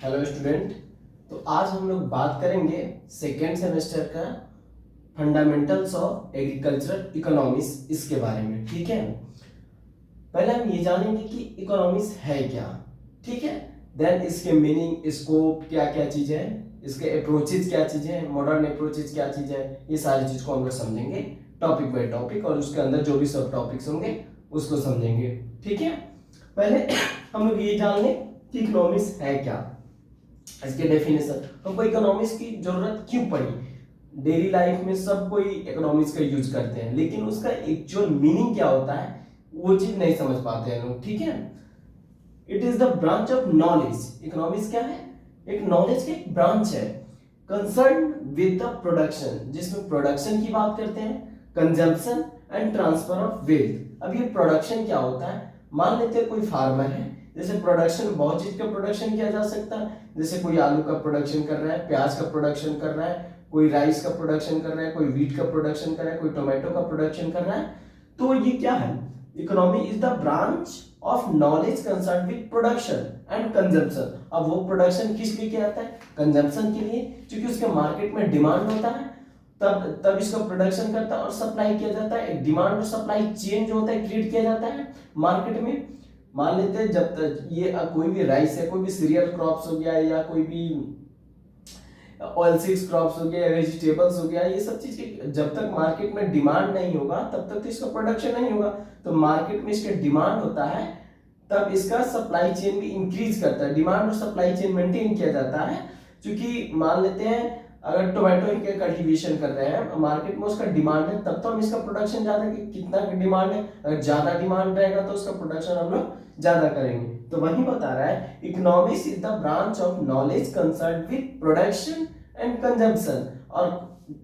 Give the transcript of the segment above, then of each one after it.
Hello student. तो आज हम लोग बात करेंगे सेकेंड सेमेस्टर का फंडामेंटल्स ऑफ एग्रीकल्चरल इकोनॉमिक्स, इसके बारे में। ठीक है, पहले हम ये जानेंगे कि इकोनॉमिक्स है क्या। ठीक है, देन इसके मीनिंग, स्कोप, क्या क्या चीजें हैं, इसके अप्रोचेज क्या चीजें हैं, मॉडर्न अप्रोचेज क्या चीजें हैं, ये सारी चीज को हम लोग समझेंगे टॉपिक बाय टॉपिक, और उसके अंदर जो भी सब टॉपिक्स होंगे उसको समझेंगे। ठीक है, पहले हम लोग ये जान लें कि इकोनॉमिक्स है क्या, इसके डेफिनेशन। हमको इकोनॉमिक्स की जरूरत क्यों पड़ी। डेली लाइफ में सब कोई इकोनॉमिक्स का यूज करते हैं, लेकिन उसका एक्चुअल मीनिंग क्या होता है वो चीज नहीं समझ पाते हैं लोग। ठीक है, it is the branch of knowledge. Economics क्या है? एक नॉलेज का एक ब्रांच है कंसर्न विद द प्रोडक्शन, जिसमें प्रोडक्शन की बात करते हैं, consumption and transfer of wealth. अब ये प्रोडक्शन क्या होता है, मान लेते हैं कोई फार्मर है, जैसे प्रोडक्शन बहुत चीज का प्रोडक्शन किया जा सकता है, जैसे कोई आलू का प्रोडक्शन कर रहा है, प्याज का प्रोडक्शन कर रहा है, कोई राइस का प्रोडक्शन कर रहा है, कोई व्हीट का प्रोडक्शन कर रहा है, कोई टोमेटो का प्रोडक्शन कर रहा है। तो ये क्या है? Economy is the branch of knowledge concern with production and consumption. अब वो प्रोडक्शन किस लिए किया जाता है? कंजम्पशन के लिए, क्योंकि उसके मार्केट में डिमांड होता है, तब इसका प्रोडक्शन करता है और सप्लाई किया जाता है। एक डिमांड और सप्लाई चेन जो होता है क्रिएट किया जाता है मार्केट में। मान लेते हैं जब तक ये कोई भी राइस है, कोई भी सीरियल क्रॉप्स हो गया, या कोई भी ऑयल सीड्स क्रॉप्स हो गया, वेजिटेबल्स हो गया, ये सब चीज जब तक मार्केट में डिमांड नहीं होगा तब तक तो इसका प्रोडक्शन नहीं होगा। तो मार्केट में इसका डिमांड होता है, तब इसका सप्लाई चेन भी इंक्रीज करता है, डिमांड और सप्लाई चेन मेंटेन किया जाता है। क्योंकि मान लेते हैं अगर टोमेटो के कल्टीवेशन कर रहे हैं, मार्केट में उसका डिमांड है, तब तो हम इसका प्रोडक्शन ज्यादा, कितना डिमांड है, अगर ज्यादा डिमांड रहेगा तो उसका प्रोडक्शन हम लोग ज्यादा करेंगे। तो वही बता रहा है, economics is the branch of knowledge concern with production and consumption. और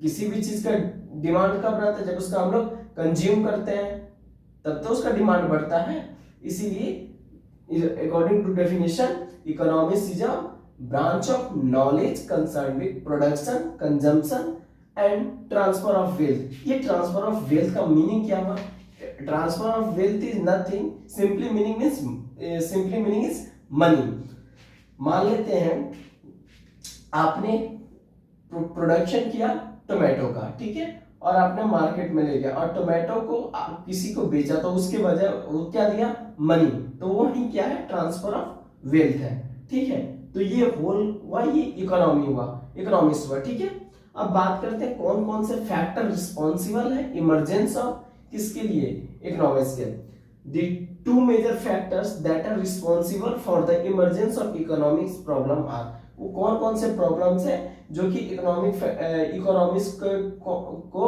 किसी भी चीज का डिमांड कब रहता है? जब उसका हम लोग कंज्यूम करते हैं, तब तो उसका डिमांड बढ़ता है। इसीलिए according to definition, economics is a branch of knowledge concerned with production, consumption and transfer of wealth। ये transfer of wealth का meaning क्या हुआ? Transfer of wealth is nothing, simply meaning is money। मान लेते हैं आपने प्रोडक्शन किया tomato का, ठीक है, और आपने मार्केट में ले गया और टोमेटो को किसी को बेचा, तो उसके वजह वो क्या दिया? मनी। तो वो ही क्या है? ट्रांसफर ऑफ वेल्थ है। ठीक है, तो ये होल हुआ, ये इकोनॉमी हुआ, इकोनॉमिक्स हुआ। ठीक है, अब बात करते हैं कौन कौन से फैक्टर रिस्पॉन्सिबल है इमरजेंस ऑफ किसके लिए? इकोनॉमिक्स के। The two major factors that are responsible for the emergence of economics problem are. वो कौन कौन से प्रॉब्लम्स है जो कि इकोनॉमिक्स को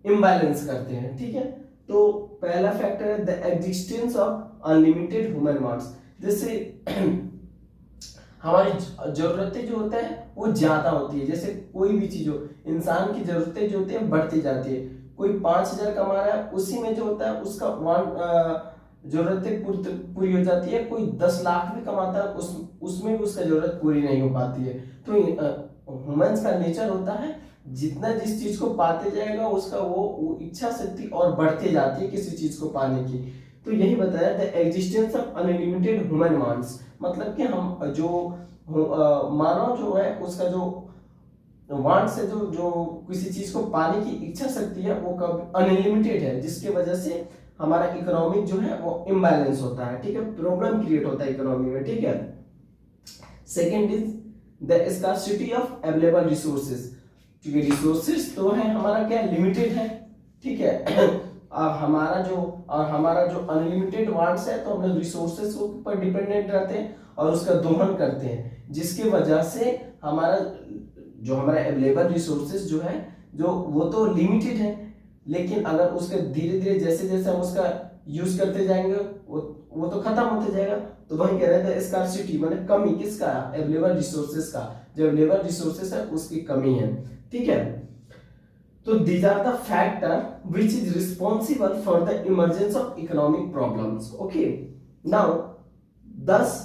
इम्बैलेंस करते हैं? ठीक है, तो पहला फैक्टर है the existence of unlimited human wants. जैसे हमारी जरूरतें जो होता है वो ज्यादा होती है, जैसे कोई भी चीज हो, इंसान की जरूरतें जो होती है बढ़ती जाती है। कोई 5,000 कमा रहा है, उसी में जो होता है उसका जरूरतें पूरी हो जाती है। कोई 10 लाख भी कमाता है, उसमें भी उसका जरूरत पूरी नहीं हो पाती है। तो ह्यूमंस का नेचर होता है, जितना जिस चीज को पाते जाएगा उसका वो इच्छा शक्ति और बढ़ते जाती है किसी चीज को पाने की। तो यही बताया the existence of unlimited human wants, मतलब कि हम जो मानव जो है उसका जो वांट्स है, जो किसी चीज को पाने की इच्छा शक्ति है, वो कब अनलिमिटेड है, जिसके वजह से हमारा इकोनॉमिक जो है वो इम्बैलेंस होता है। ठीक है, प्रॉब्लम क्रिएट होता है इकोनॉमी में। ठीक है, second is the scarcity of available resources. क्योंकि रिसोर्सेज तो है हमारा क्या, लिमिटेड है। ठीक है, अब हमारा जो अनलिमिटेड वांट्स है, तो हम लोग रिसोर्सेज के ऊपर डिपेंडेंट रहते हैं और उसका दोहन करते हैं, जिसकी वजह से हमारा अवेलेबल रिसोर्सेज जो है, जो वो तो लिमिटेड है, लेकिन अगर उसके धीरे धीरे जैसे जैसे हम उसका यूज करते जाएंगे वो तो खत्म होते जाएगा। तो वही कह रहे थे स्कार्सिटी माने कमी किसका? अवेलेबल रिसोर्सेज का। जो अवेलेबल रिसोर्सेज है उसकी कमी है। ठीक है, तो these are the factor which is responsible for the emergence of economic problems. Okay, now thus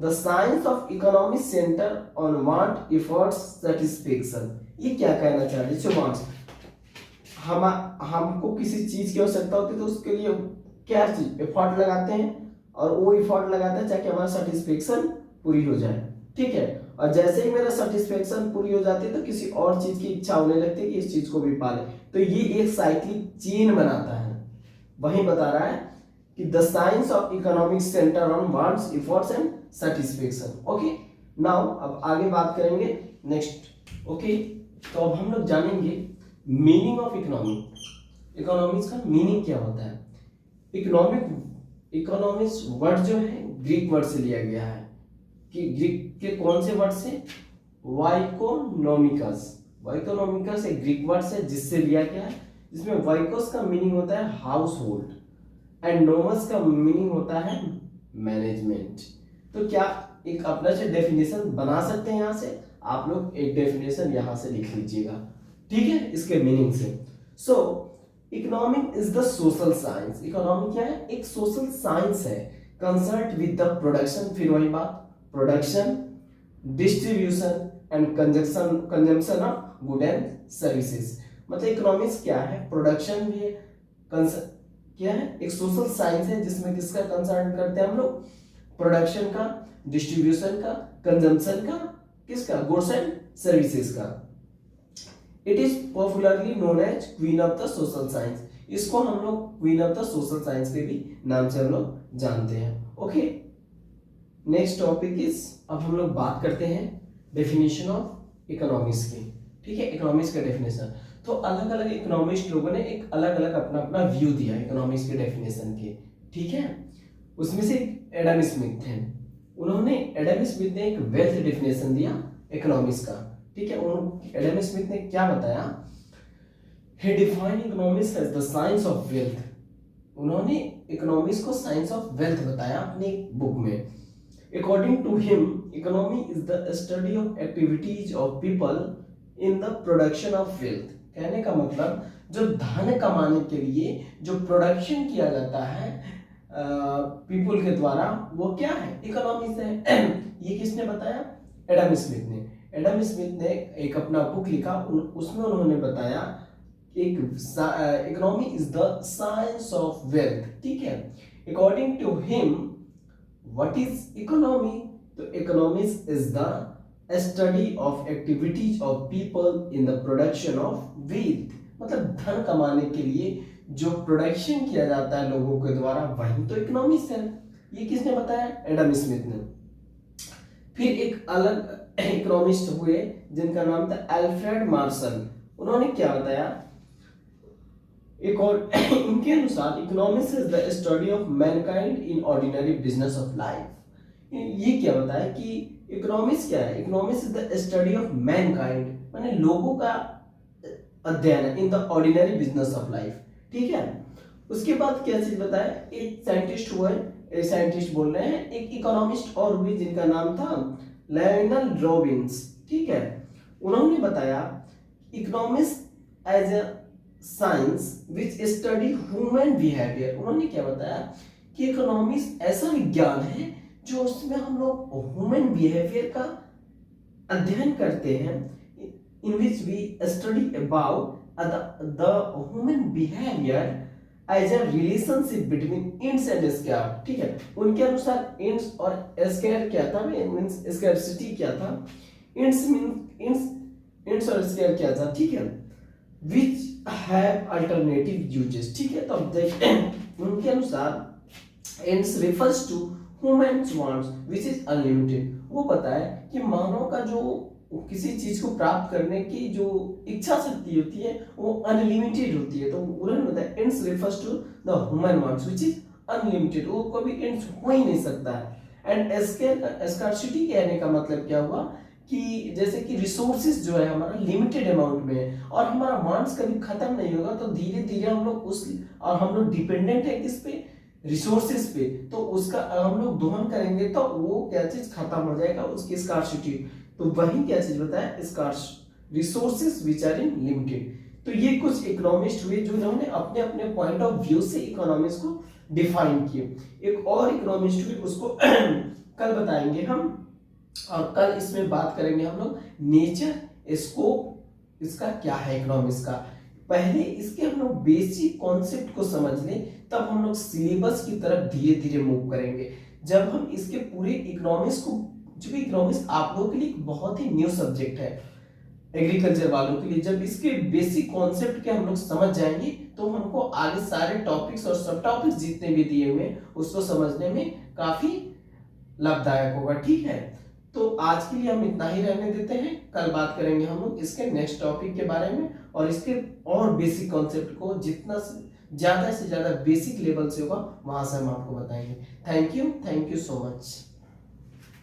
the science of economics center on want, efforts, satisfaction। ये क्या कहना चाह रहे हैं? wants, हमको किसी चीज की आवश्यकता होती है, तो उसके लिए क्या चीज एफर्ट लगाते हैं, और वो एफर्ट लगाते हैं ताकि हमारा सेटिस्फेक्शन पूरी हो जाए, ठीक है। और जैसे ही मेरा सेटिस्फेक्शन पूरी हो जाती है तो किसी और चीज की इच्छा होने लगती है कि इस चीज को भी पाले, तो ये एक साइक्लिक चेन बनाता है। वही बता रहा है कि the science of economics centre on wants, efforts and satisfaction. Okay, now अब आगे बात करेंगे नेक्स्ट। ओके, तो अब हम लोग जानेंगे मीनिंग ऑफ इकोनॉमिक। इकोनॉमिक्स का मीनिंग क्या होता है। इकोनॉमिक्स वर्ड जो है ग्रीक वर्ड से लिया गया है, कि ग्रीक के कौन से वर्ड से, वाइकोनोमिकस। वाइकोनोमिकस एक ग्रीक वर्ड से जिससे लिया गया है, जिसमें वाइकोस का मीनिंग होता है हाउस होल्ड एंड नोमस का मीनिंग होता है मैनेजमेंट। तो क्या एक अपना से डेफिनेशन बना सकते हैं, यहाँ से आप लोग एक डेफिनेशन यहाँ से लिख लीजिएगा, ठीक है, इसके मीनिंग से। सो economic is the social science. Economic क्या है, एक सोशल साइंस है कंसर्न विद द प्रोडक्शन, फिर वही बात, production, distribution and consumption of good and services. मतलब इकोनॉमिक्स क्या है, प्रोडक्शन भी है, क्या है, एक सोशल साइंस है जिसमें किसका कंसर्न करते हैं हम लोग, प्रोडक्शन का, डिस्ट्रीब्यूशन का, कंजम्पशन का, किसका, गुड्स एंड सर्विसेज का। It is popularly known as queen of the social science. इसको हम लोग queen of the social science के भी नाम से हम लोग जानते हैं। ओके, नेक्स्ट टॉपिक इज, अब हम लोग बात करते हैं डेफिनेशन ऑफ इकोनॉमिक्स की, ठीक है, इकोनॉमिक्स का डेफिनेशन। तो अलग अलग इकोनॉमिस्ट लोगों ने एक अलग अलग अपना अपना व्यू दिया इकोनॉमिक्स के डेफिनेशन के, ठीक है। उसमें से एडम स्मिथ थे, उन्होंने, एडम स्मिथ ने एक वेल्थ डेफिनेशन दिया इकोनॉमिक्स का, ठीक है। एडम स्मिथ ने क्या बताया, he defined economics as the science of wealth। उन्होंने इकोनॉमिक्स को साइंस ऑफ वेल्थ बताया अपनी बुक में। According to him, economy is the study of activities of people in the production of wealth। कहने का मतलब जो धन कमाने के लिए जो प्रोडक्शन किया जाता है पीपल के द्वारा, वो क्या है, इकोनॉमिक्स है। ये किसने बताया, एडम स्मिथ ने। एडम स्मिथ ने एक अपना बुक लिखा, उसमें उन्होंने बताया एक economy is the science of wealth, ठीक है। According to him what is economy, तो economics is the study of activities of people in the production of wealth. मतलब धन कमाने के लिए जो प्रोडक्शन किया जाता है लोगों के द्वारा, वही तो इकोनॉमिक्स है। ये किसने बताया, एडम स्मिथ ने। फिर एक अलग इकोनॉमिस्ट हुए जिनका नाम था अल्फ्रेड मार्शल। उन्होंने क्या बताया, एक और इनके अनुसार economics is the study of Mankind in ordinary business of life. ये क्या बताया कि इकोनॉमिक्स क्या है, economics is the study of Mankind, माने लोगों का अध्ययन in the ordinary business of life, ठीक है। उसके बाद क्या चीज बताया, एक साइंटिस्ट हुए, एक साइंटिस्ट बोल रहे हैं, एक इकोनॉमिस्ट और हुए जिनका नाम था लायनल रॉबिन्स, ठीक है। उन्होंने बताया economics as a science which study human behaviour. उन्होंने क्या बताया कि इकोनॉमिक्स ऐसा विज्ञान है जो उसमें हम लोग ह्यूमन बिहेवियर का अध्ययन करते हैं, in which we study about the human behaviour as a relationship between ends and scarce, ठीक है। उनके अनुसार इंड्स और स्केयर क्या था, मींस स्केयरसिटी क्या था, इंड्स इंड्स और स्केयर क्या था, ठीक है, विच हैव अल्टरनेटिव यूजेस, ठीक है। तो अब देखते हैं उनके अनुसार ends refers to humans wants which is unlimited. वो पता है कि मानव का जो किसी चीज को प्राप्त करने की जो इच्छा शक्ति होती है वो अनलिमिटेड होती है। तो उन्होंने बताया ends refers to the human wants which is unlimited, वो कभी इंड्स हो ही नहीं सकता है। एंड स्कार्सिटी कहने का मतलब क्या हुआ कि जैसे कि रिसोर्सेज जो है हमारा लिमिटेड अमाउंट में है और हमारा वांट्स कभी खत्म नहीं होगा, तो धीरे धीरे हम लोग उस, और हम लोग डिपेंडेंट है किस पे, रिसोर्सेज पे, तो उसका हम लोग दोहन करेंगे तो वो क्या चीज खत्म हो जाएगा, उसकी स्कार्सिटी। तो वही क्या चीज बताया, scarce resources which are in limited. तो ये कुछ इकोनॉमिस्ट हुए जो इन्होंने अपने अपने पॉइंट ऑफ व्यू से इकोनॉमिक्स को डिफाइन किए। एक और इकोनॉमिस्ट हुए, उसको कल बताएंगे हम, और कल इसमें बात करेंगे हम लोग नेचर स्कोप इसका क्या है इकोनॉमिक्स का। पहले इसके हम लोग बेसिक कॉन्सेप्ट को समझ लें, तब हम लोग सिलेबस की तरफ धीरे धीरे मूव करेंगे। जब हम इसके पूरे इकोनॉमिक्स को जो कि इकोनॉमिक्स आप लोगों के लिए एक बहुत ही न्यू सब्जेक्ट है एग्रीकल्चर वालों के लिए। जब इसके बेसिक कॉन्सेप्ट के हम लोग समझ जाएंगे तो हमको आगे सारे टॉपिक्स और सब टॉपिक्स जितने भी दिए हुए हैं उसको समझने में काफी लाभदायक होगा। ठीक है, तो आज के लिए हम इतना ही रहने देते हैं। कल बात करेंगे हम लोग इसके नेक्स्ट टॉपिक के बारे में और इसके और बेसिक कॉन्सेप्ट को जितना ज्यादा से ज्यादा बेसिक लेवल से होगा वहां से हम आपको बताएंगे। Thank you so much.